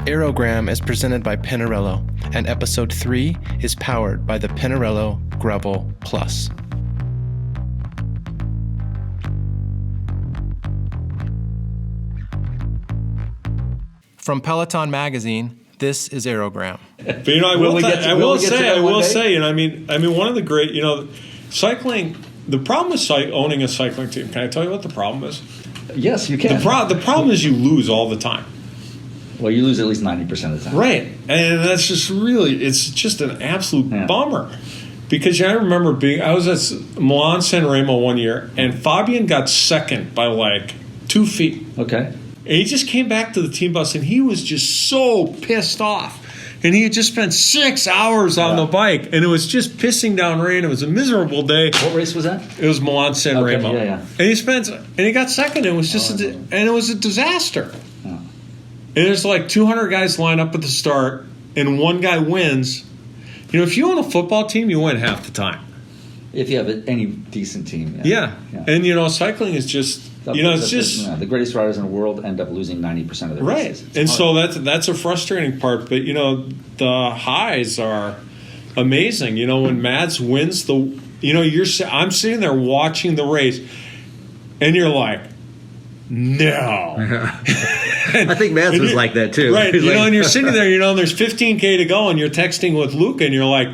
Aérogramme is presented by Pinarello, and Episode 3 is powered by the Pinarello Gravel Plus. From Peloton Magazine, this is Aérogramme. But I will say, I mean, one of the great, cycling. The problem with owning a cycling team. Can I tell you what the problem is? Yes, you can. The problem is you lose all the time. Well, you lose at least 90% of the time. Right, and that's just it's just an absolute bummer. Because I remember I was at Milan San Remo one year, and Fabian got second by like 2 feet. Okay. And he just came back to the team bus, and he was just so pissed off. And he had just spent 6 hours on the bike, and it was just pissing down rain. It was a miserable day. What race was that? It was Milan San Remo. Yeah. And he got second. It was just and it was a disaster. Oh. And there's like 200 guys lined up at the start, and one guy wins. If you own a football team, you win half the time. If you have any decent team. Yeah. And cycling is just. The greatest riders in the world end up losing 90% of their races. Right, and so that's a frustrating part. But the highs are amazing. When Mads wins I'm sitting there watching the race, and you're like, no. I think Mads was like that too. Right, and you're sitting there, and there's 15K to go, and you're texting with Luke, and you're like,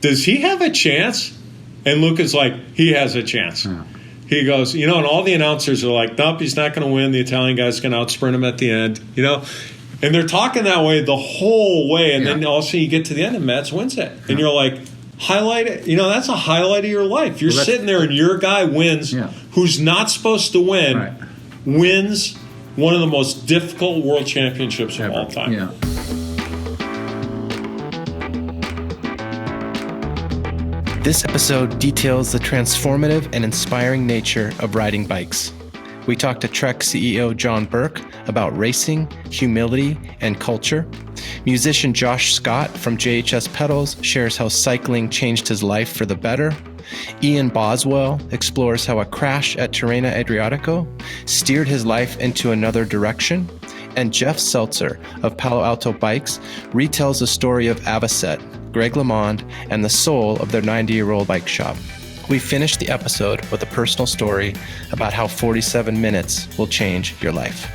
does he have a chance? And Luke is like, he has a chance. Yeah. He goes, and all the announcers are like, nope, he's not going to win. The Italian guy's going to outsprint him at the end, And they're talking that way the whole way. And then all of a sudden you get to the end and Mads wins it. And you're like, highlight it. That's a highlight of your life. You're sitting there and your guy wins, who's not supposed to win, wins one of the most difficult world championships of all time. Yeah. This episode details the transformative and inspiring nature of riding bikes. We talked to Trek CEO John Burke about racing, humility, and culture. Musician Josh Scott from JHS Pedals shares how cycling changed his life for the better. Ian Boswell explores how a crash at Tirreno Adriatico steered his life into another direction. And Jeff Selzer of Palo Alto Bikes retells the story of Avocet, Greg LeMond, and the soul of their 90-year-old bike shop. We finished the episode with a personal story about how 47 minutes will change your life.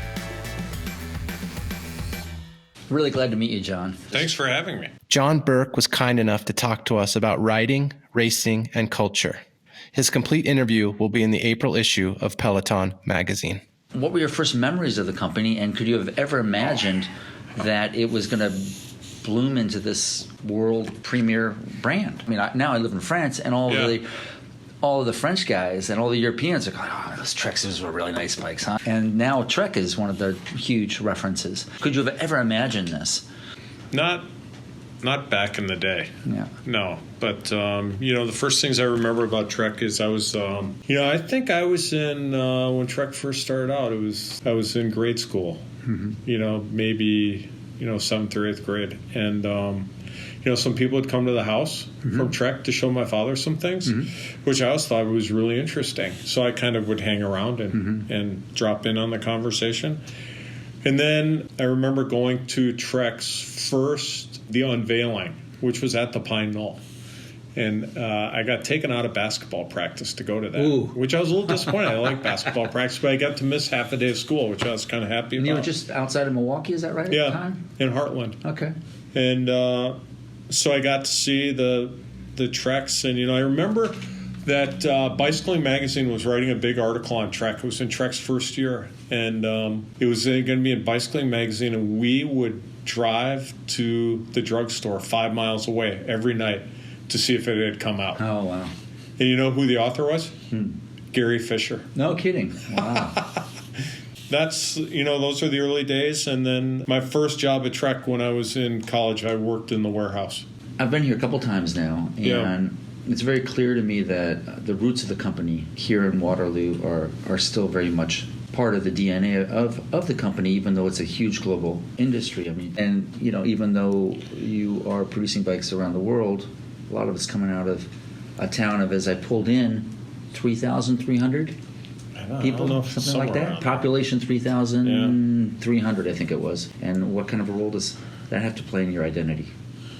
Really glad to meet you, John. Thanks for having me. John Burke was kind enough to talk to us about riding, racing, and culture. His complete interview will be in the April issue of Peloton Magazine. What were your first memories of the company, and could you have ever imagined that it was going to bloom into this world premier brand? I mean, now I live in France, and all of the French guys and all the Europeans are going, oh, those Treks were really nice bikes, huh? And now Trek is one of the huge references. Could you have ever imagined this? Not back in the day. Yeah. No. But, the first things I remember about Trek is I was, I think I was in, when Trek first started out, I was in grade school, maybe, 7th or 8th grade. And, some people would come to the house from Trek to show my father some things, which I always thought was really interesting. So I kind of would hang around and drop in on the conversation. And then I remember going to Trek's the unveiling, which was at the Pine Knoll. And I got taken out of basketball practice to go to that, which I was a little disappointed. I like basketball practice, but I got to miss half a day of school, which I was kind of happy about. And you were just outside of Milwaukee, is that right, at the time? In Heartland. Okay. And so I got to see the Treks. And, I remember that Bicycling Magazine was writing a big article on Trek. It was in Trek's first year. And it was going to be in Bicycling Magazine, and we would drive to the drugstore 5 miles away every night to see if it had come out. Oh, wow. And you know who the author was? Gary Fisher. No kidding. Wow. That's, those are the early days. And then my first job at Trek when I was in college, I worked in the warehouse. I've been here a couple times now, and it's very clear to me that the roots of the company here in Waterloo are still very much part of the DNA of the company, even though it's a huge global industry. I mean, and even though you are producing bikes around the world, a lot of it's coming out of a town of, as I pulled in, 3,300. people, know, something like that. Population 3,300, I think it was. And what kind of a role does that have to play in your identity?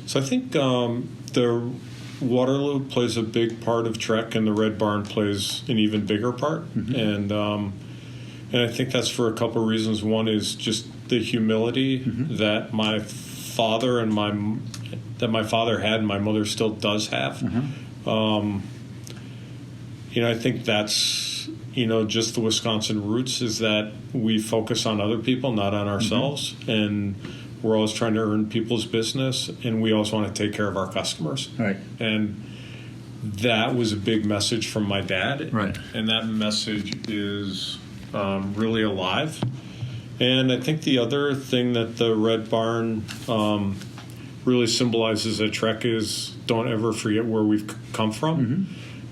So I think the Waterloo plays a big part of Trek, and the Red Barn plays an even bigger part. And I think that's for a couple of reasons. One is just the humility that my father had, and my mother still does have. I think that's just the Wisconsin roots, is that we focus on other people, not on ourselves, and we're always trying to earn people's business, and we always want to take care of our customers. Right. And that was a big message from my dad. Right. And that message is really alive. And I think the other thing that the Red Barn really symbolizes at Trek is don't ever forget where we've come from.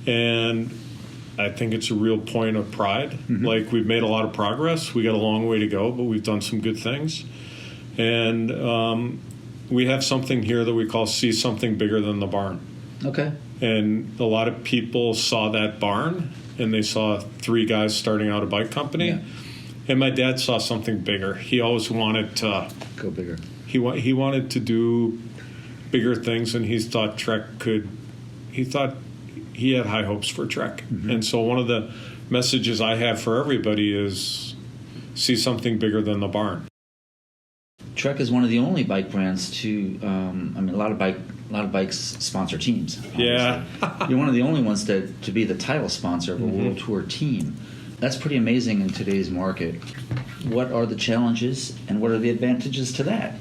And I think it's a real point of pride. Like, we've made a lot of progress. We got a long way to go, but we've done some good things. And we have something here that we call see something bigger than the barn. Okay. And a lot of people saw that barn, and they saw 3 guys starting out a bike company. Yeah. And my dad saw something bigger. He always wanted to go bigger. He wanted to do bigger things, and he thought he had high hopes for Trek. And so one of the messages I have for everybody is see something bigger than the barn. Trek is one of the only bike brands to, a lot of bikes sponsor teams. Obviously. Yeah. You're one of the only ones to be the title sponsor of a World Tour team. That's pretty amazing in today's market. What are the challenges and what are the advantages to that?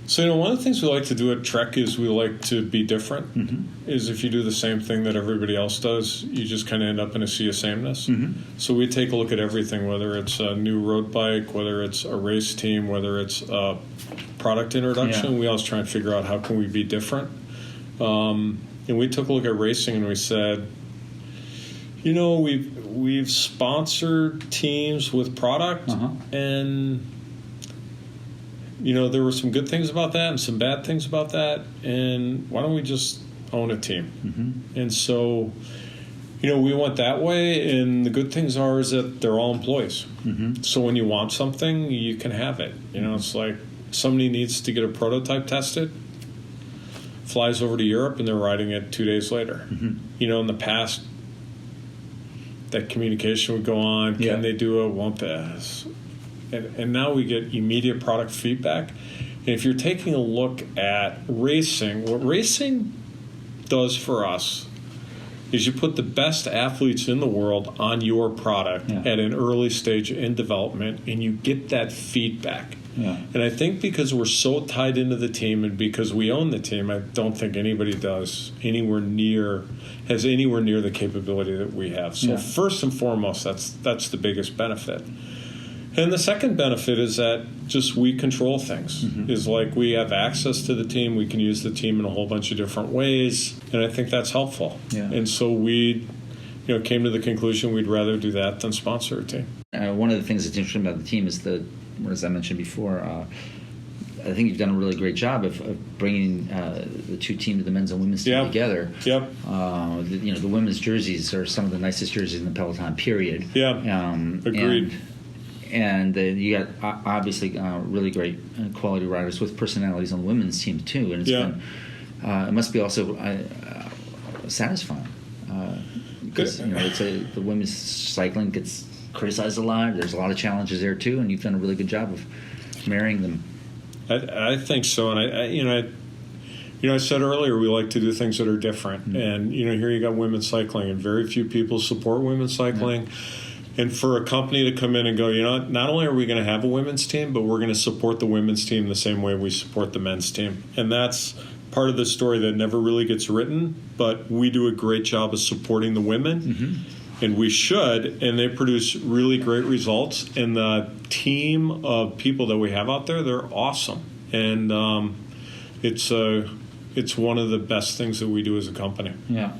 So, one of the things we like to do at Trek is we like to be different. Is if you do the same thing that everybody else does, you just kind of end up in a sea of sameness. So we take a look at everything, whether it's a new road bike, whether it's a race team, whether it's a product introduction. We always try and figure out how can we be different. And we took a look at racing and we said, we've sponsored teams with product, and there were some good things about that and some bad things about that, and why don't we just own a team? And so, we went that way, and the good things are is that they're all employees. So when you want something, you can have it. It's like somebody needs to get a prototype tested, flies over to Europe, and they're riding it 2 days later. In the past, that communication would go on. Can they do it? Won't they? And now we get immediate product feedback. And if you're taking a look at racing, what racing does for us is you put the best athletes in the world on your product at an early stage in development, and you get that feedback. And I think because we're so tied into the team and because we own the team, I don't think anybody has anywhere near the capability that we have. So first and foremost, that's the biggest benefit. And the second benefit is that just we control things. Is like we have access to the team. We can use the team in a whole bunch of different ways, and I think that's helpful. And so we came to the conclusion we'd rather do that than sponsor a team. One of the things that's interesting about the team is as I mentioned before, I think you've done a really great job of bringing the two teams, the men's and women's team, together. The women's jerseys are some of the nicest jerseys in the Peloton, period. Agreed. And you got obviously really great quality riders with personalities on the women's team too. And it's been, it must be also satisfying because the women's cycling gets criticized a lot. There's a lot of challenges there too, and you've done a really good job of marrying them. I think so, and I said earlier we like to do things that are different, and here you got women's cycling, and very few people support women's cycling. And for a company to come in and go, not only are we going to have a women's team, but we're going to support the women's team the same way we support the men's team. And that's part of the story that never really gets written, but we do a great job of supporting the women, and we should, and they produce really great results. And the team of people that we have out there, they're awesome. And it's one of the best things that we do as a company. Yeah.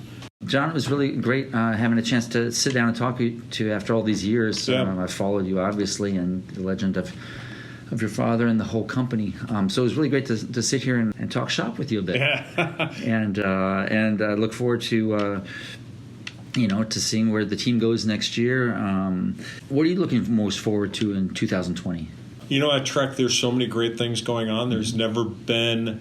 John, it was really great having a chance to sit down and talk to you after all these years. I followed you, obviously, and the legend of your father and the whole company. So it was really great to sit here and talk shop with you a bit. And look forward to to seeing where the team goes next year. What are you looking most forward to in 2020? At Trek, there's so many great things going on. There's never been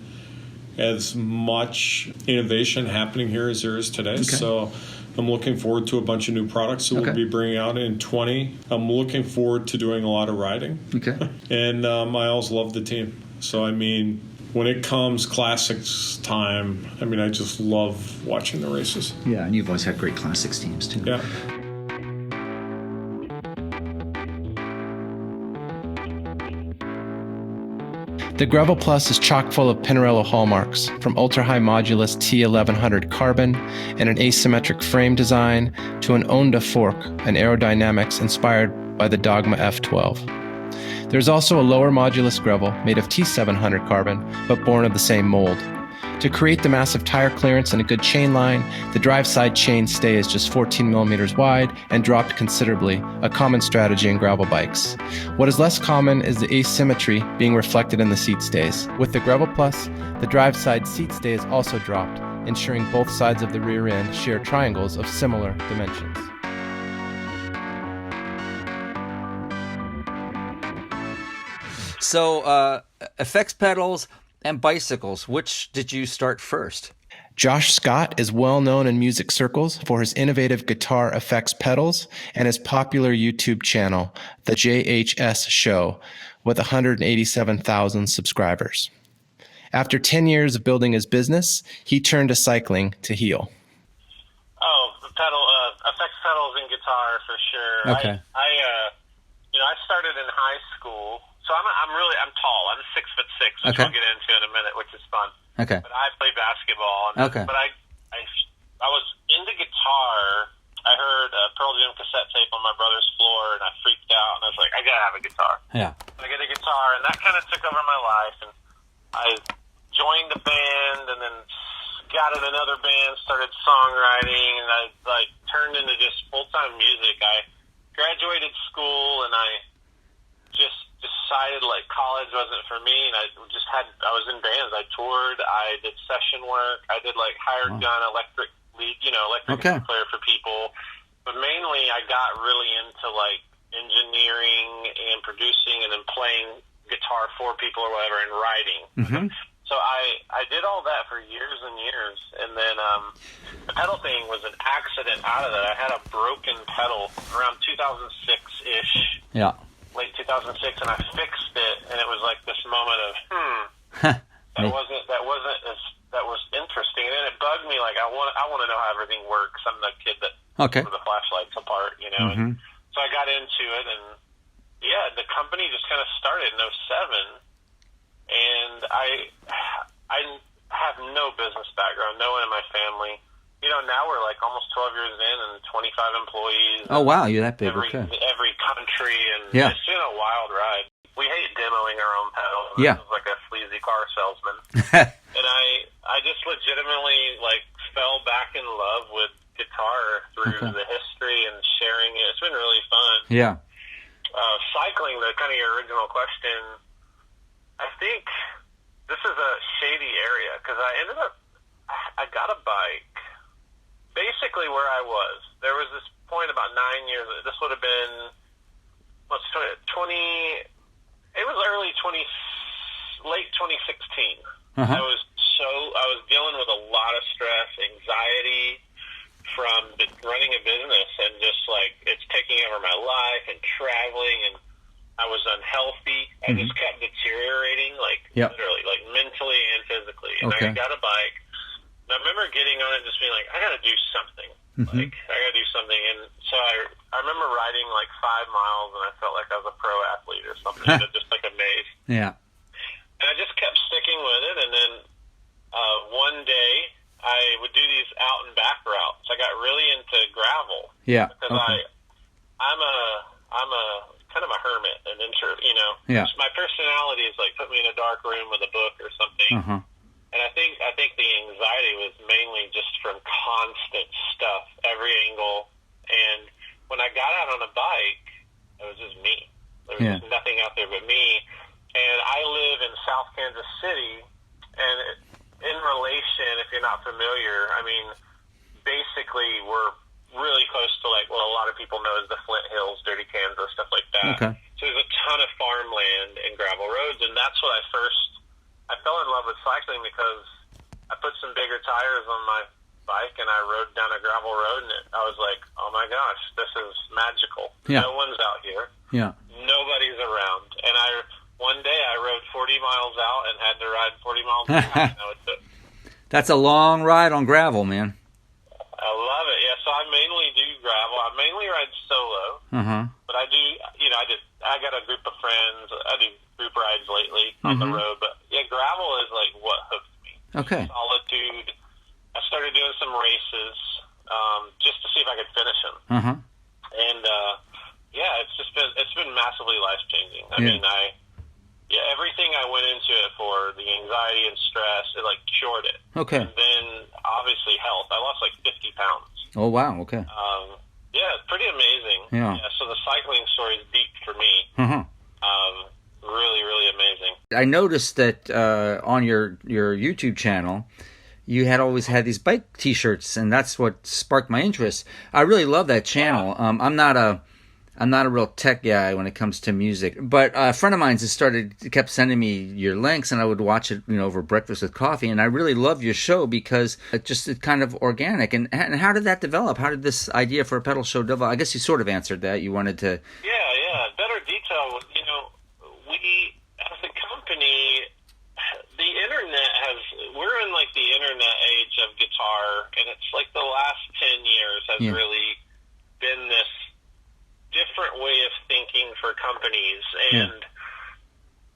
as much innovation happening here as there is today. Okay. So I'm looking forward to a bunch of new products that we'll be bringing out in 20. I'm looking forward to doing a lot of riding. Okay. And I always love the team. So, when it comes classics time, I just love watching the races. Yeah, and you've always had great classics teams, too. Yeah. The Gravel Plus is chock full of Pinarello hallmarks, from ultra-high modulus T1100 carbon and an asymmetric frame design to an Onda fork and aerodynamics inspired by the Dogma F12. There's also a lower modulus gravel made of T700 carbon, but born of the same mold. To create the massive tire clearance and a good chain line, the drive side chain stay is just 14 millimeters wide and dropped considerably, a common strategy in gravel bikes. What is less common is the asymmetry being reflected in the seat stays. With the Gravel Plus, the drive side seat stay is also dropped, ensuring both sides of the rear end share triangles of similar dimensions. So, effects pedals and bicycles, which did you start first? Josh Scott is well known in music circles for his innovative guitar effects pedals and his popular YouTube channel, The JHS Show, with 187,000 subscribers. After 10 years of building his business, he turned to cycling to heal. Effects pedals and guitar for sure. Okay. I started in high school. So I'm tall. I'm 6'6", which we'll get into in a minute, which is fun. Okay. But I play basketball. Okay. But I was into guitar. I heard a Pearl Jam cassette tape on my brother's floor, and I freaked out. And I was like, I gotta have a guitar. Yeah. I get a guitar, and that kind of took over my life. And I joined a band, and then got in another band, started songwriting, and I turned into just full-time music. I graduated school, and I just decided college wasn't for me, and I was in bands. I toured, I did session work, I did hired gun electric player for people, but mainly I got really into engineering and producing and then playing guitar for people or whatever and writing. Mm-hmm. So I did all that for years and years, and then the pedal thing was an accident out of that. I had a broken pedal around 2006-ish. Yeah. Late 2006, and I fixed it, and it was this moment of that was interesting, and then it bugged me. I want to know how everything works. I'm the kid that put the flashlights apart, Mm-hmm. And so I got into it, and the company just kind of started in 2007, and I have no business background, no one in my family. Now we're almost 12 years in and 25 employees. Oh, wow, you're that big. Every country, and it's been a wild ride. We hate demoing our own pedals. Yeah. Like a sleazy car salesman. And I just legitimately fell back in love with guitar through the history and sharing it. It's been really fun. Yeah. Cycling, the kind of your original question, I think this is a shady area because I got a bike. Basically where I was, there was this point about 9 years, this would have been, it was late 2016. Uh-huh. I was dealing with a lot of stress, anxiety from running a business and just it's taking over my life and traveling, and I was unhealthy. I just kept deteriorating, literally, mentally and physically. And I got a bike. And I remember getting on it and just being I got to do something. Mm-hmm. I got to do something. And so I remember riding 5 miles, and I felt like I was a pro athlete or something, just amazed. Yeah. And I just kept sticking with it. And then one day I would do these out and back routes. I got really into gravel. Yeah. Because I'm a kind of a hermit, an introvert. Yeah. My personality is put me in a dark room with a book or something. Uh-huh. And I think the anxiety was mainly just from constant stuff, every angle. And when I got out on a bike, it was just me. There was just nothing out there but me. And I live in South Kansas City, and in relation, if you're not familiar, basically we're really close to like what a lot of people know as the Flint Hills, Dirty Kansas, stuff like that. Okay. So there's a ton of farmland and gravel roads, and that's what I fell in love with cycling because I put some bigger tires on my bike and I rode down a gravel road, and I was like, oh my gosh, this is magical. Yeah. No one's out here. Yeah. Nobody's around. And one day I rode 40 miles out and had to ride 40 miles back. That's a long ride on gravel, man. I love it. Yeah, so I mainly do gravel. I mainly ride solo, but I do, I got a group of friends. I do group rides lately on the road, but yeah, gravel is like what hooked me. Okay. Solitude. I started doing some races just to see if I could finish them. And yeah, it's been massively life changing. I mean, everything I went into it for, the anxiety and stress, it like cured it. Okay. And then obviously health. I lost like 50 pounds. Oh wow. Okay. Yeah, it's pretty amazing. Yeah. So the cycling story is deep for me. Really, really amazing. I noticed that on your YouTube channel, you had always had these bike T-shirts, and that's what sparked my interest. I really love that channel. I'm not a real tech guy when it comes to music, but a friend of mine kept sending me your links, and I would watch it, over breakfast with coffee. And I really love your show because it's kind of organic. And how did that develop? How did this idea for a pedal show develop? I guess you sort of answered that. You wanted to. Yeah. Better detail. We as a company, the internet we're in like the internet age of guitar, and it's like the last 10 years has really been this different way of thinking for companies, and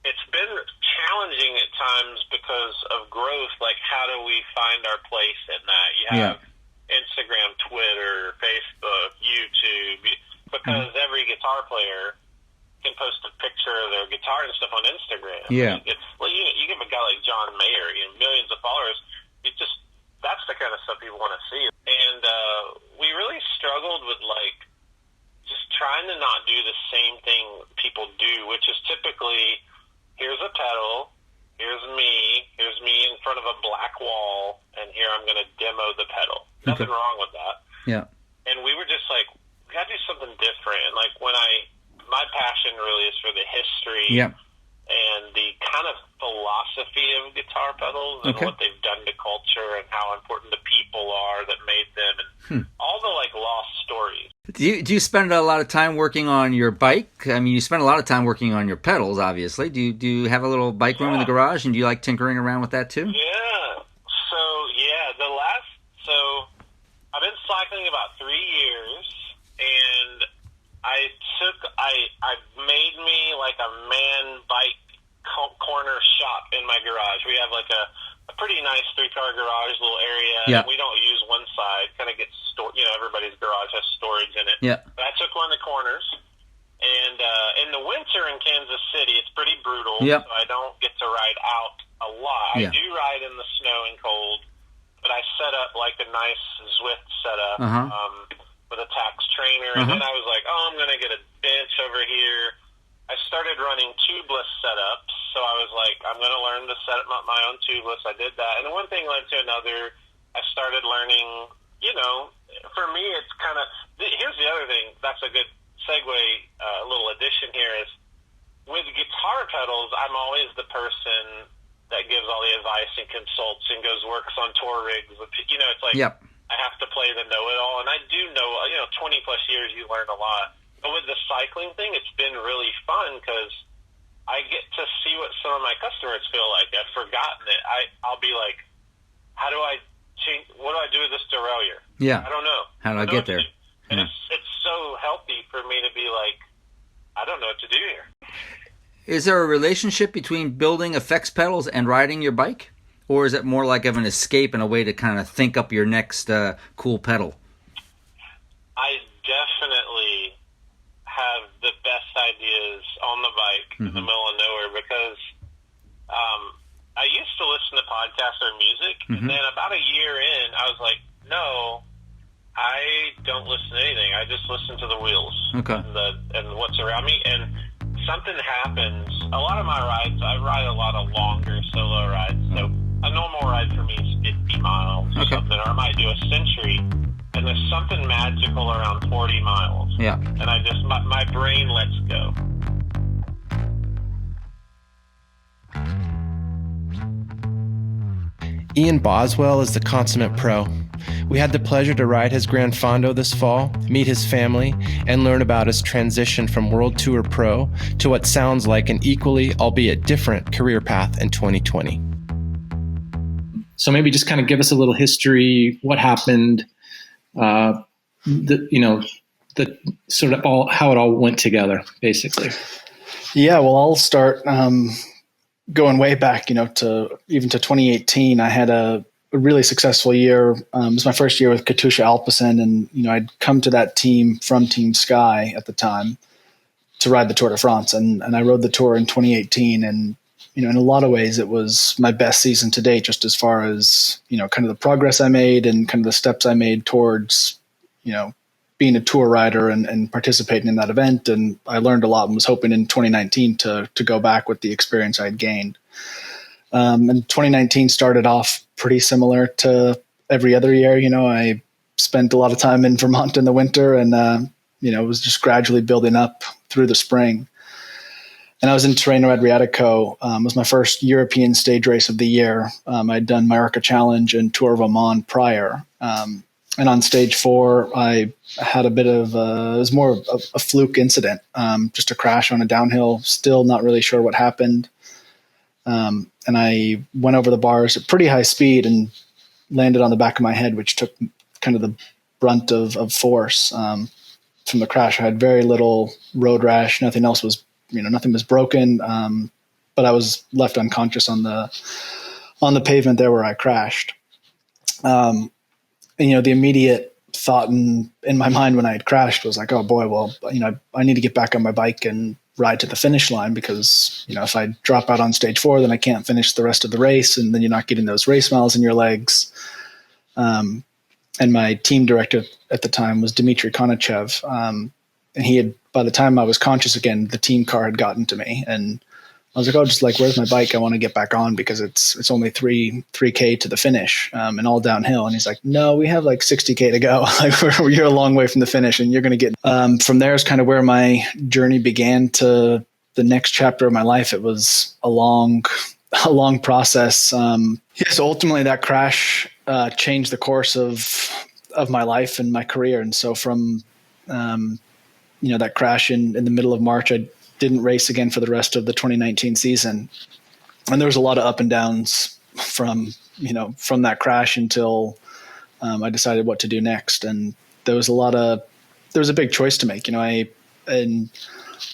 it's been challenging at times because of growth. Like, how do we find our place in that? You have Instagram, Twitter, Facebook, YouTube, because every guitar player can post a picture of their guitar and stuff on Instagram. Yeah. You give a guy like John Mayer, millions of followers, that's the kind of stuff people want to see. And we really struggled with like just trying to not do the same thing people do, which is typically, here's a pedal, here's me in front of a black wall, and here I'm going to demo the pedal. Nothing wrong with that. Yeah. And we were just like, we got to do something different. And like my passion really is for the history and the kind of philosophy of guitar pedals and what they've done to culture and how important the people are that made them and all the like lost stories. Do you spend a lot of time working on your bike? I mean, you spend a lot of time working on your pedals, obviously. Do you have a little bike room in the garage, and do you like tinkering around with that too? Yeah. So I've been cycling about 3 years, and I made me like a man bike corner shop in my garage. We have like a pretty nice 3-car garage, little area. Yeah. We don't use one side. Kind of gets stored. Everybody's garage has storage in it. Yeah. But I took one of the corners, and in the winter in Kansas City, it's pretty brutal. Yep. So I don't get to ride out a lot. Yeah. I do ride in the snow and cold, but I set up like a nice Zwift setup. With a tax trainer, and then I was like, I'm going to get a bench over here. I started running tubeless setups, so I was like, I'm going to learn to set up my own tubeless. I did that, and one thing led to another. I started learning, for me, it's kind of, here's the other thing, that's a good segue, little addition here is, with guitar pedals, I'm always the person that gives all the advice and consults and works on tour rigs. It's like, I have to play the know-it-all, and I do know, 20 plus years, you learn a lot. But with the cycling thing, it's been really fun because I get to see what some of my customers feel like. I've forgotten it. I'll be like, how do I change? What do I do with this derailleur? Yeah. I don't know. How do I get there? And it's so healthy for me to be like, I don't know what to do here. Is there a relationship between building effects pedals and riding your bike? Or is it more like of an escape and a way to kind of think up your next cool pedal? I definitely have the best ideas on the bike in the middle of nowhere because I used to listen to podcasts or music, and then about a year in, I was like, no, I don't listen to anything. I just listen to the wheels and what's around me. And something happens. A lot of my rides, I ride a lot of longer solo rides, so a normal ride for me is 50 miles or something, or I might do a century. and there's something magical around 40 miles. Yeah. And I just, my brain lets go. Ian Boswell is the consummate pro. We had the pleasure to ride his Gran Fondo this fall, meet his family, and learn about his transition from World Tour Pro to what sounds like an equally, albeit different, career path in 2020. So maybe just kind of give us a little history, what happened, the sort of all how it all went together, basically. Yeah, well, I'll start going way back, to 2018. I had a really successful year. It was my first year with Katusha Alpecin, and I'd come to that team from Team Sky at the time to ride the Tour de France, and I rode the Tour in 2018, and in a lot of ways it was my best season to date, just as far as kind of the progress I made and kind of the steps I made towards being a tour rider and participating in that event. And I learned a lot and was hoping in 2019 to go back with the experience I'd gained. And 2019 started off pretty similar to every other year. I spent a lot of time in Vermont in the winter, and was just gradually building up through the spring. And I was in Tirreno Adriatico. It was my first European stage race of the year. I'd done Mallorca Challenge and Tour of Oman prior. And on stage 4, I had a bit of it was more of a fluke incident, just a crash on a downhill. Still not really sure what happened. And I went over the bars at pretty high speed and landed on the back of my head, which took kind of the brunt of force from the crash. I had very little road rash. Nothing else was, nothing was broken. But I was left unconscious on the pavement there where I crashed. And, the immediate thought in my mind when I had crashed was like, oh boy, well, I need to get back on my bike and ride to the finish line, because, if I drop out on stage 4, then I can't finish the rest of the race. And then you're not getting those race miles in your legs. And my team director at the time was Dmitry Konachev. And he had, by the time I was conscious again, the team car had gotten to me, and I was like, oh, just like, where's my bike? I want to get back on, because it's only 3K to the finish, and all downhill. And he's like, no, we have like 60K to go. Like you're a long way from the finish, and you're going to get, from there is kind of where my journey began to the next chapter of my life. It was a long process. So ultimately that crash, changed the course of my life and my career. And so from, that crash in the middle of March, I didn't race again for the rest of the 2019 season. And there was a lot of up and downs from that crash until I decided what to do next. And there was a big choice to make. In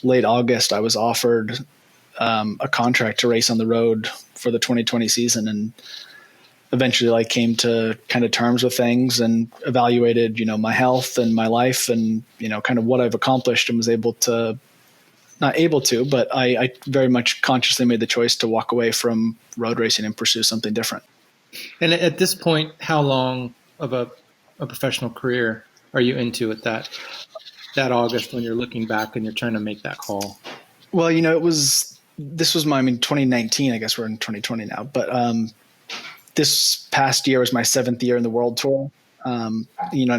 late August, I was offered a contract to race on the road for the 2020 season. And eventually I came to kind of terms with things and evaluated, my health and my life and, kind of what I've accomplished, and was not able to, but I very much consciously made the choice to walk away from road racing and pursue something different. And at this point, how long of a professional career are you into at that August, when you're looking back and you're trying to make that call? Well, this was 2019, I guess we're in 2020 now, but this past year was my 7th year in the World Tour. And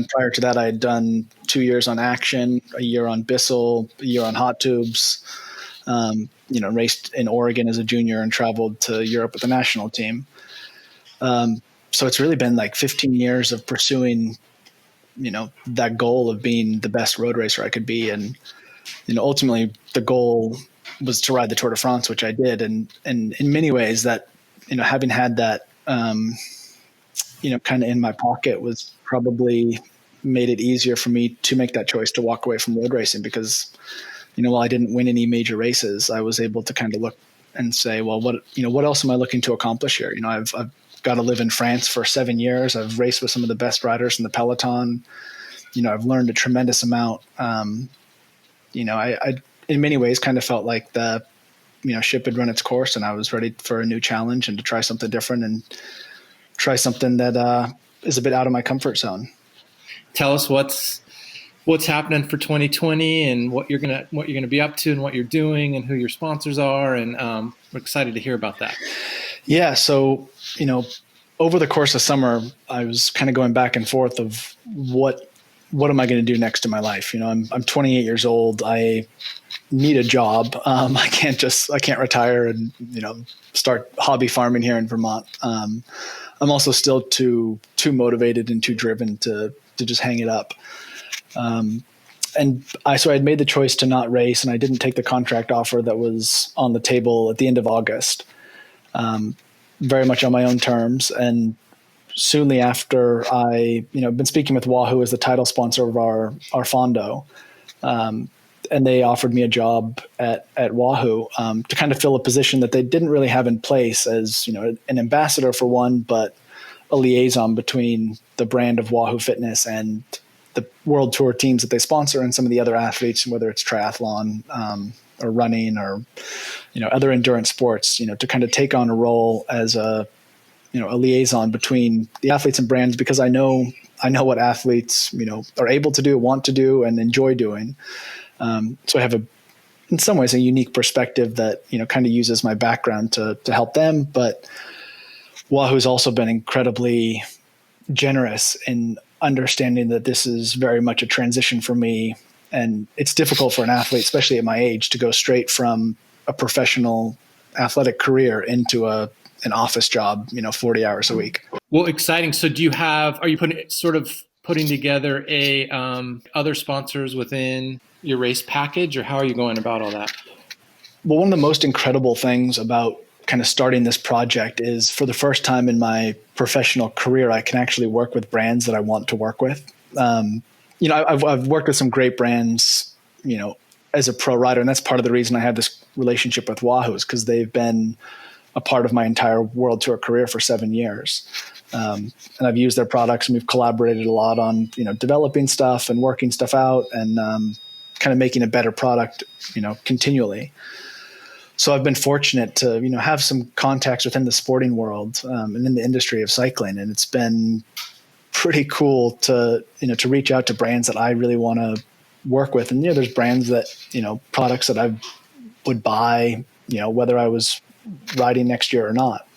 prior to that, I had done 2 years on Action, a year on Bissell, a year on Hot Tubes, raced in Oregon as a junior and traveled to Europe with the national team. So it's really been like 15 years of pursuing, that goal of being the best road racer I could be. And, ultimately the goal was to ride the Tour de France, which I did. And in many ways that, having had that, kind of in my pocket was probably made it easier for me to make that choice to walk away from road racing, because, while I didn't win any major races, I was able to kind of look and say, well, what else am I looking to accomplish here? I've got to live in France for 7 years. I've raced with some of the best riders in the peloton. I've learned a tremendous amount. I in many ways kind of felt like the, ship had run its course, and I was ready for a new challenge and to try something different and try something that is a bit out of my comfort zone. Tell us what's happening for 2020 and what you're gonna be up to and what you're doing and who your sponsors are, and we're excited to hear about that. Yeah, so over the course of summer, I was kind of going back and forth of what am I going to do next in my life? I'm 28 years old. I need a job. I can't retire and, start hobby farming here in Vermont. I'm also still too motivated and too driven to just hang it up. So I had made the choice to not race, and I didn't take the contract offer that was on the table at the end of August, very much on my own terms. And soonly after, I been speaking with Wahoo as the title sponsor of our Fondo, and they offered me a job at Wahoo to kind of fill a position that they didn't really have in place as an ambassador for one, but a liaison between the brand of Wahoo Fitness and the World Tour teams that they sponsor and some of the other athletes, whether it's triathlon or running or other endurance sports. To kind of take on a role as a liaison between the athletes and brands, because I know what athletes are able to do, want to do, and enjoy doing. So I have in some ways a unique perspective that kind of uses my background to help them. But Wahoo's also been incredibly generous in understanding that this is very much a transition for me, and it's difficult for an athlete, especially at my age, to go straight from a professional athletic career into an office job, 40 hours a week. Well, exciting. So are you putting together other sponsors within your race package, or how are you going about all that? Well, one of the most incredible things about kind of starting this project is, for the first time in my professional career, I can actually work with brands that I want to work with. I've worked with some great brands, as a pro rider, and that's part of the reason I have this relationship with Wahoo, is because they've been a part of my entire World Tour career for 7 years. And I've used their products, and we've collaborated a lot on, developing stuff and working stuff out and kind of making a better product, continually. So I've been fortunate to, have some contacts within the sporting world and in the industry of cycling. And it's been pretty cool to reach out to brands that I really want to work with. And, there's brands that, products that I would buy, whether I was riding next year or not.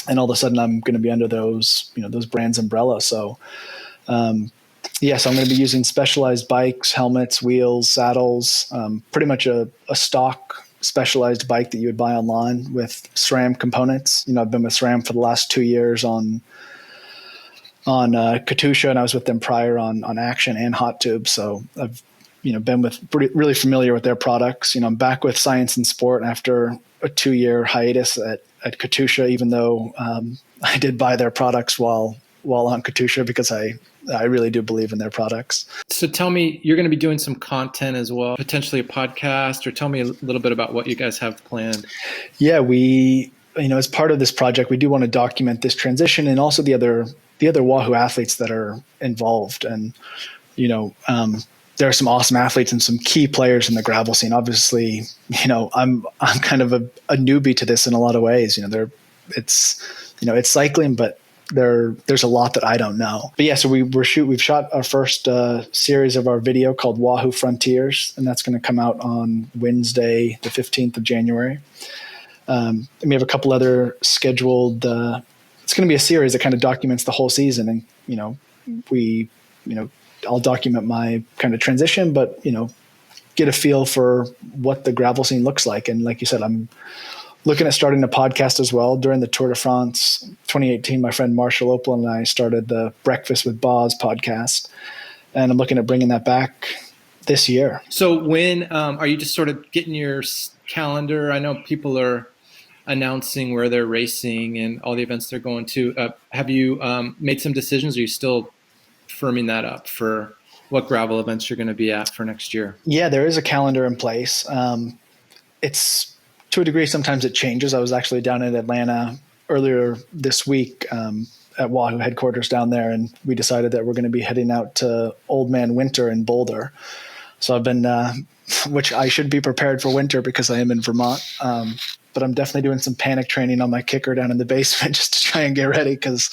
And all of a sudden I'm going to be under those brands' umbrella. So, yes, I'm going to be using specialized bikes, helmets, wheels, saddles, pretty much a stock specialized bike that you would buy online with SRAM components. I've been with SRAM for the last 2 years on Katusha, and I was with them prior on Action and Hot Tube. So I've, been really familiar with their products. I'm back with Science and Sport after a 2-year hiatus at Katusha, even though I did buy their products while on Katusha, because I really do believe in their products. So tell me, you're going to be doing some content as well, potentially a podcast, or tell me a little bit about what you guys have planned. Yeah, we, as part of this project, we do want to document this transition and also the other Wahoo athletes that are involved. And, there are some awesome athletes and some key players in the gravel scene. Obviously, I'm kind of a newbie to this in a lot of ways. It's cycling, but there's a lot that I don't know. But yeah, so we've shot our first series of our video called Wahoo Frontiers, and that's going to come out on Wednesday, the 15th of January. And we have a couple other scheduled. It's going to be a series that kind of documents the whole season, and I'll document my kind of transition, but get a feel for what the gravel scene looks like. And like you said, I'm looking at starting a podcast as well. During the Tour de France 2018, my friend Marshall Opel and I started the Breakfast with Boz podcast, and I'm looking at bringing that back this year. So when are you just sort of getting your calendar? I know people are announcing where they're racing and all the events they're going to. Have you made some decisions? Or are you still firming that up for what gravel events you're going to be at for next year? Yeah, there is a calendar in place. It's to a degree, sometimes it changes. I was actually down in Atlanta earlier this week at Wahoo headquarters down there, and we decided that we're going to be heading out to Old Man Winter in Boulder. So I've been, which I should be prepared for winter because I am in Vermont. But I'm definitely doing some panic training on my kicker down in the basement just to try and get ready, because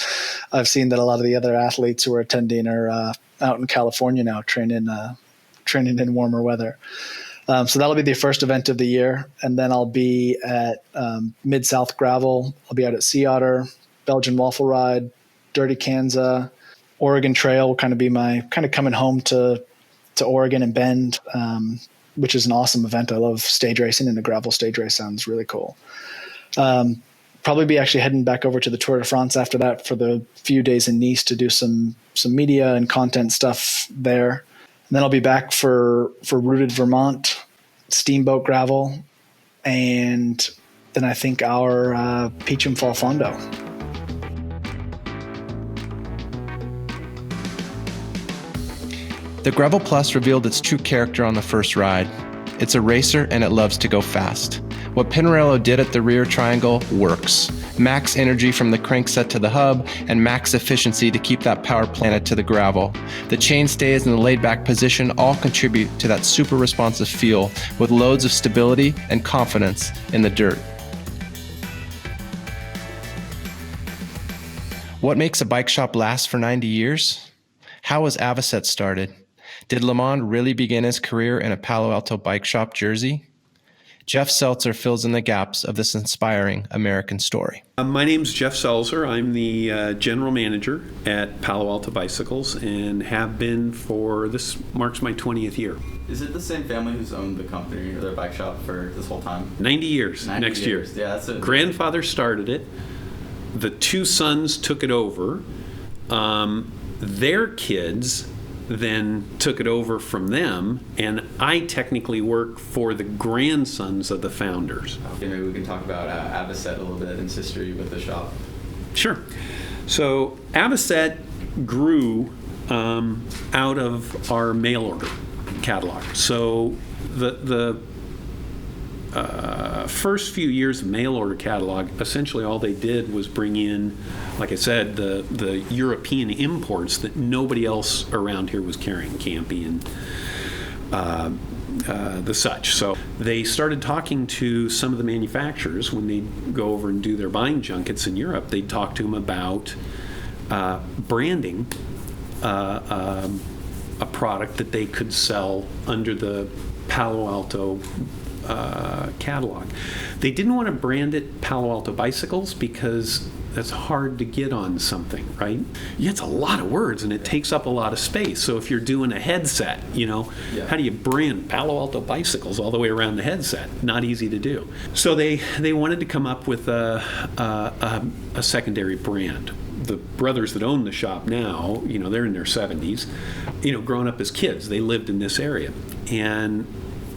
I've seen that a lot of the other athletes who are attending are out in California now training in warmer weather. So that'll be the first event of the year. And then I'll be at Mid-South Gravel. I'll be out at Sea Otter, Belgian Waffle Ride, Dirty Kanza, Oregon Trail will kind of be my kind of coming home to Oregon and Bend, which is an awesome event. I love stage racing, and the gravel stage race sounds really cool. Probably be actually heading back over to the Tour de France after that for the few days in Nice to do some media and content stuff there. And then I'll be back for Rooted Vermont, Steamboat Gravel, and then I think our Peachum Fall Fondo. The Gravel Plus revealed its true character on the first ride. It's a racer and it loves to go fast. What Pinarello did at the rear triangle works. Max energy from the crankset to the hub, and max efficiency to keep that power planted to the gravel. The chain stays in the laid-back position all contribute to that super responsive feel with loads of stability and confidence in the dirt. What makes a bike shop last for 90 years? How was Avocet started? Did Lamond really begin his career in a Palo Alto bike shop jersey? Jeff Selzer fills in the gaps of this inspiring American story. My name's Jeff Selzer. I'm the general manager at Palo Alto Bicycles and have been this marks my 20th year. Is it the same family who's owned the company or their bike shop for this whole time? 90 years 90 next years. year. Yeah, that's it. Grandfather started it. The two sons took it over. Their kids then took it over from them, and I technically work for the grandsons of the founders. Okay, maybe we can talk about Avocet a little bit and its history with the shop. Sure. So Avocet grew out of our mail order catalog. So the first few years of mail order catalog, essentially all they did was bring in, like I said, the European imports that nobody else around here was carrying, Campy and the such. So they started talking to some of the manufacturers when they'd go over and do their buying junkets in Europe. They'd talk to them about branding a product that they could sell under the Palo Alto catalog. They didn't want to brand it Palo Alto Bicycles because that's hard to get on something, right? It's a lot of words and it takes up a lot of space. So if you're doing a headset, how do you brand Palo Alto Bicycles all the way around the headset? Not easy to do. So they wanted to come up with a secondary brand. The brothers that own the shop now, they're in their 70s, growing up as kids, they lived in this area. And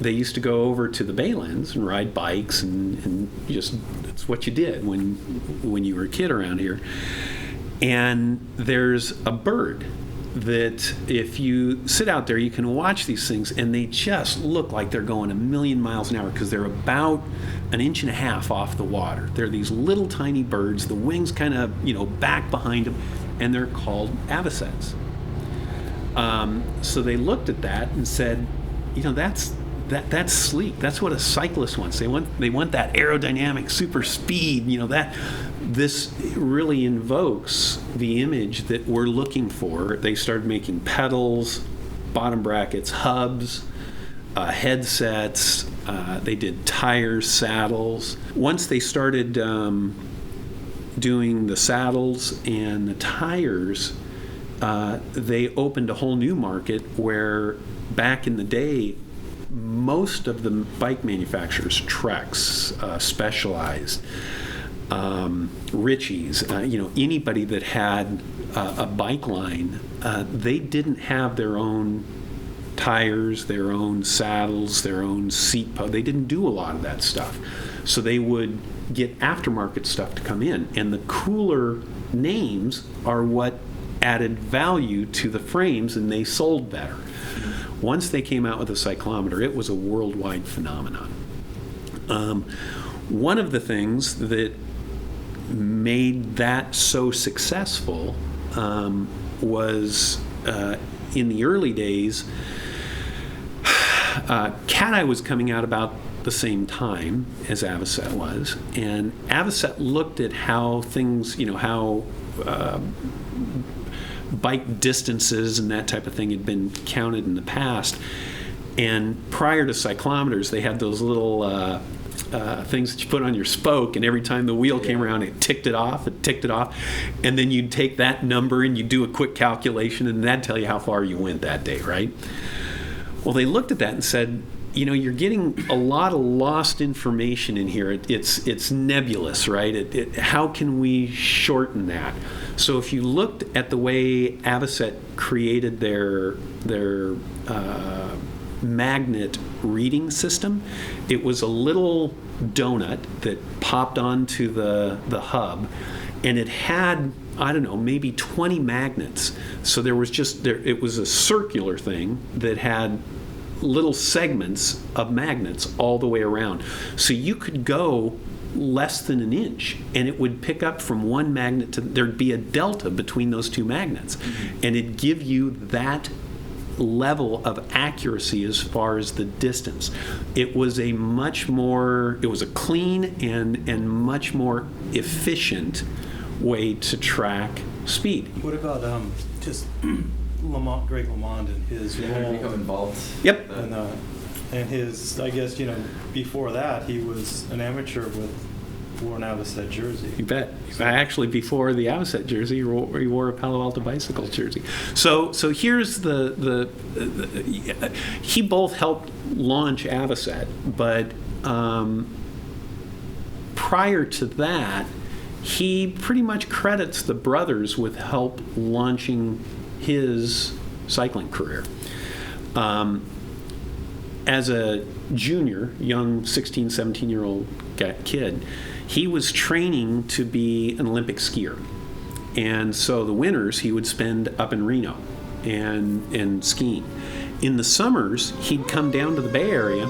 they used to go over to the Baylands and ride bikes and just, that's what you did when you were a kid around here. And there's a bird that if you sit out there, you can watch these things and they just look like they're going 1,000,000 miles an hour because they're about 1.5 inches off the water. They're these little tiny birds, the wings kind of, back behind them, and they're called Avocets. So they looked at that and said, that's sleek. That's what a cyclist wants. They want that aerodynamic super speed. This really invokes the image that we're looking for. They started making pedals, bottom brackets, hubs, headsets. They did tires, saddles. Once they started doing the saddles and the tires, they opened a whole new market where back in the day, most of the bike manufacturers, Treks, Specialized, Ritchie's, anybody that had a bike line, they didn't have their own tires, their own saddles, their own seat post. They didn't do a lot of that stuff. So they would get aftermarket stuff to come in. And the cooler names are what added value to the frames, and they sold better. Once they came out with a cyclometer, it was a worldwide phenomenon. One of the things that made that so successful was in the early days, Cat Eye was coming out about the same time as Avocet was, and Avocet looked at how things, how bike distances and that type of thing had been counted in the past. And prior to cyclometers, they had those little things that you put on your spoke, and every time the wheel came around, it ticked it off, and then you'd take that number and you'd do a quick calculation, and that'd tell you how far you went that day, right? Well, they looked at that and said, you're getting a lot of lost information in here. It's nebulous, right? How can we shorten that? So if you looked at the way Avocet created their magnet reading system, it was a little donut that popped onto the hub, and it had, I don't know, maybe 20 magnets. So there was it was a circular thing that had little segments of magnets all the way around. So you could go less than an inch and it would pick up from one magnet to, there'd be a delta between those two magnets, and it'd give you that level of accuracy as far as the distance. It was a clean and much more efficient way to track speed. What about just Greg LeMond and his role? Become involved. Yep. And his, I guess, before that, he was an amateur wore an Avocet jersey. You bet. Actually, before the Avocet jersey, he wore a Palo Alto Bicycles jersey. So here's he both helped launch Avocet, but prior to that, he pretty much credits the brothers with help launching his cycling career. As a junior, young 16, 17-year-old kid, he was training to be an Olympic skier. And so the winters he would spend up in Reno and skiing. In the summers, he'd come down to the Bay Area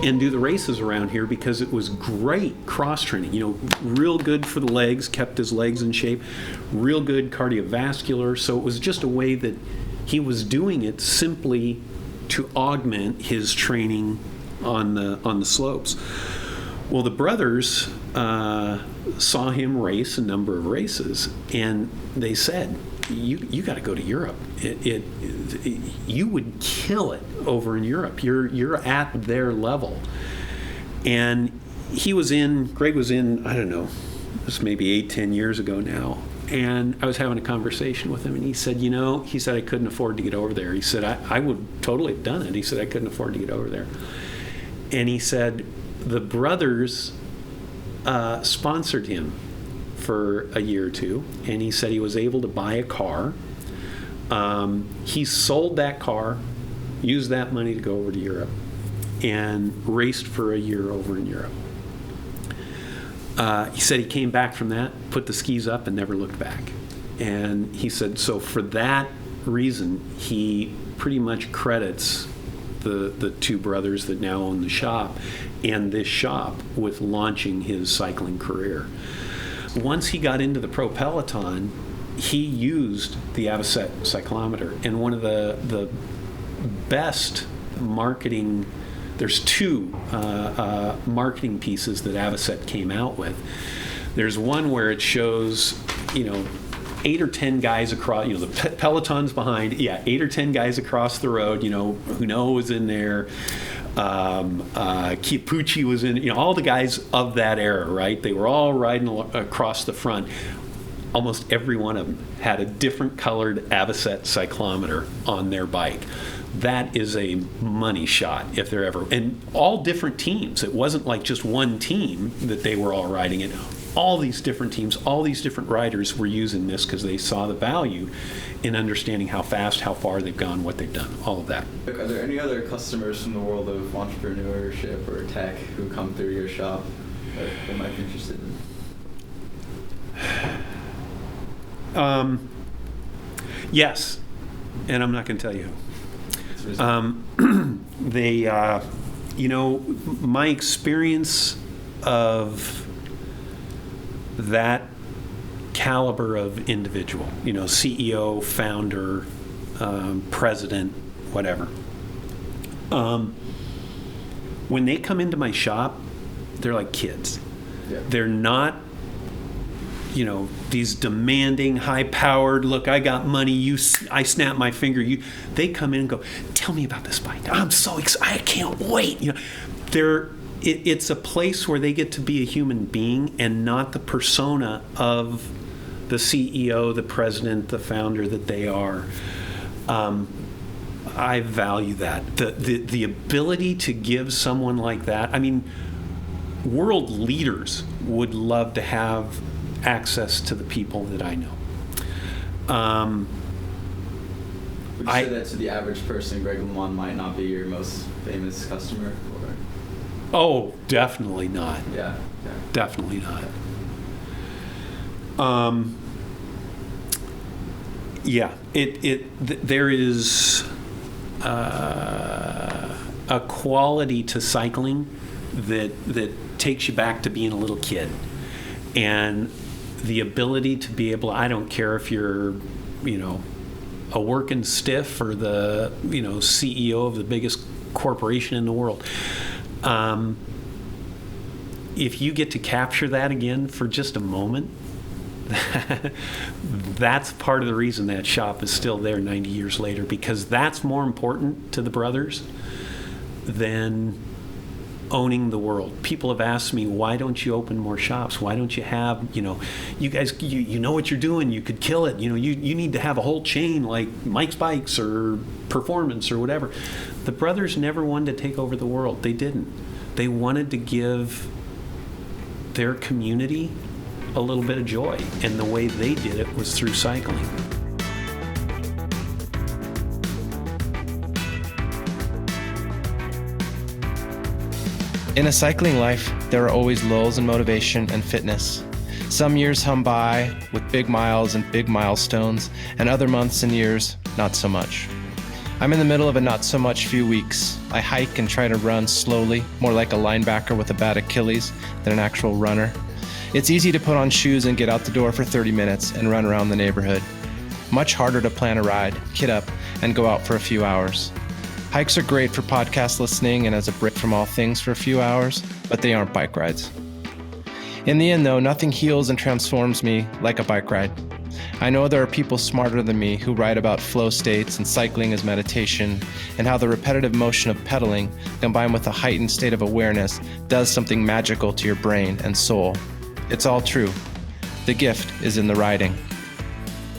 and do the races around here because it was great cross training. Real good for the legs, kept his legs in shape, real good cardiovascular. So it was just a way that he was doing it simply to augment his training on the slopes. Well, the brothers saw him race a number of races, and they said, "You got to go to Europe. You would kill it over in Europe. You're at their level." And Greg was in, I don't know, this may be 8-10 years ago now. And I was having a conversation with him, and he said, I couldn't afford to get over there. He said, I would totally have done it. He said, I couldn't afford to get over there. And he said, the brothers sponsored him for a year or two, and he said he was able to buy a car. He sold that car, used that money to go over to Europe, and raced for a year over in Europe. He said he came back from that, put the skis up, and never looked back. And he said, so for that reason, he pretty much credits the two brothers that now own the shop and this shop with launching his cycling career. Once he got into the pro peloton, he used the Avocet cyclometer, and one of the best marketing, there's two marketing pieces that Avocet came out with. There's one where it shows 8 or 10 guys across, the peloton's behind, 8 or 10 guys across the road, Huneau was in there, Chiappucci was in, all the guys of that era, right? They were all riding across the front. Almost every one of them had a different colored Avocet cyclometer on their bike. That is a money shot if they're ever, and all different teams. It wasn't like just one team that they were all riding it. All these different teams, all these different riders were using this because they saw the value in understanding how fast, how far they've gone, what they've done, all of that. Are there any other customers from the world of entrepreneurship or tech who come through your shop that might be interested in? Yes, and I'm not going to tell you who. My experience of that caliber of individual, CEO, founder, president, whatever. When they come into my shop, they're like kids. Yeah. They're not, these demanding, high-powered, look, I got money, I snap my finger. They come in and go, tell me about this bike. I'm so excited. I can't wait. They're it's a place where they get to be a human being and not the persona of the CEO, the president, the founder that they are. I value that. The ability to give someone like that. I mean, world leaders would love to have access to the people that I know. Would you say that to the average person, Greg LeMond might not be your most famous customer? Or? Oh, definitely not. Yeah. Definitely not. There is a quality to cycling that takes you back to being a little kid, and the ability to be able. I don't care if you're, a working stiff or the, CEO of the biggest corporation in the world. If you get to capture that again for just a moment, that's part of the reason that shop is still there 90 years later, because that's more important to the brothers than owning the world. People have asked me, why don't you open more shops? Why don't you have, you guys, you know what you're doing, you could kill it. You need to have a whole chain like Mike's Bikes or Performance or whatever. The brothers never wanted to take over the world. They didn't. They wanted to give their community a little bit of joy, and the way they did it was through cycling. In a cycling life, there are always lulls in motivation and fitness. Some years hum by with big miles and big milestones, and other months and years, not so much. I'm in the middle of a not so much few weeks. I hike and try to run slowly, more like a linebacker with a bad Achilles than an actual runner. It's easy to put on shoes and get out the door for 30 minutes and run around the neighborhood. Much harder to plan a ride, kit up, and go out for a few hours. Hikes are great for podcast listening and as a break from all things for a few hours, but they aren't bike rides. In the end, though, nothing heals and transforms me like a bike ride. I know there are people smarter than me who write about flow states and cycling as meditation, and how the repetitive motion of pedaling, combined with a heightened state of awareness, does something magical to your brain and soul. It's all true. The gift is in the riding.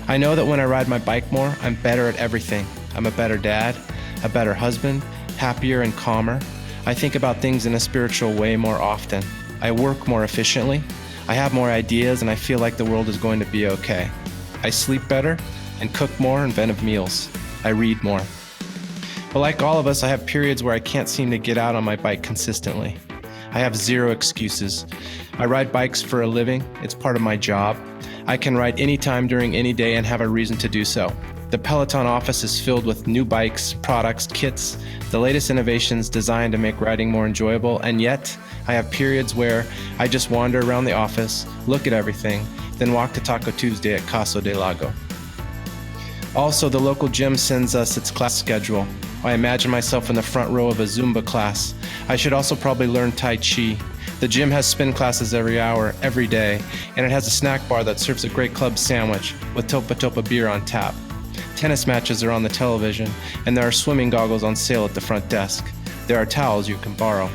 I know that when I ride my bike more, I'm better at everything. I'm a better dad, a better husband, happier and calmer. I think about things in a spiritual way more often. I work more efficiently. I have more ideas, and I feel like the world is going to be okay. I sleep better and cook more inventive meals. I read more. But like all of us, I have periods where I can't seem to get out on my bike consistently. I have zero excuses. I ride bikes for a living. It's part of my job. I can ride anytime during any day and have a reason to do so. The Peloton office is filled with new bikes, products, kits, the latest innovations designed to make riding more enjoyable, and yet I have periods where I just wander around the office, look at everything, then walk to Taco Tuesday at Caso de Lago. Also, the local gym sends us its class schedule. I imagine myself in the front row of a Zumba class. I should also probably learn Tai Chi. The gym has spin classes every hour, every day, and it has a snack bar that serves a great club sandwich with Topa Topa beer on tap. Tennis matches are on the television, and there are swimming goggles on sale at the front desk. There are towels you can borrow.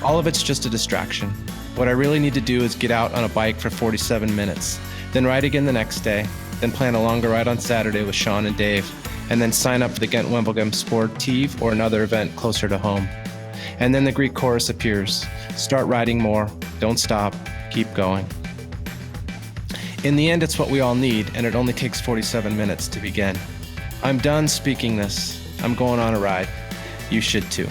All of it's just a distraction. What I really need to do is get out on a bike for 47 minutes, then ride again the next day, then plan a longer ride on Saturday with Sean and Dave, and then sign up for the Ghent-Wevelgem Sportief or another event closer to home. And then the Greek chorus appears. Start riding more, don't stop, keep going. In the end, it's what we all need, and it only takes 47 minutes to begin. I'm done speaking this. I'm going on a ride. You should too.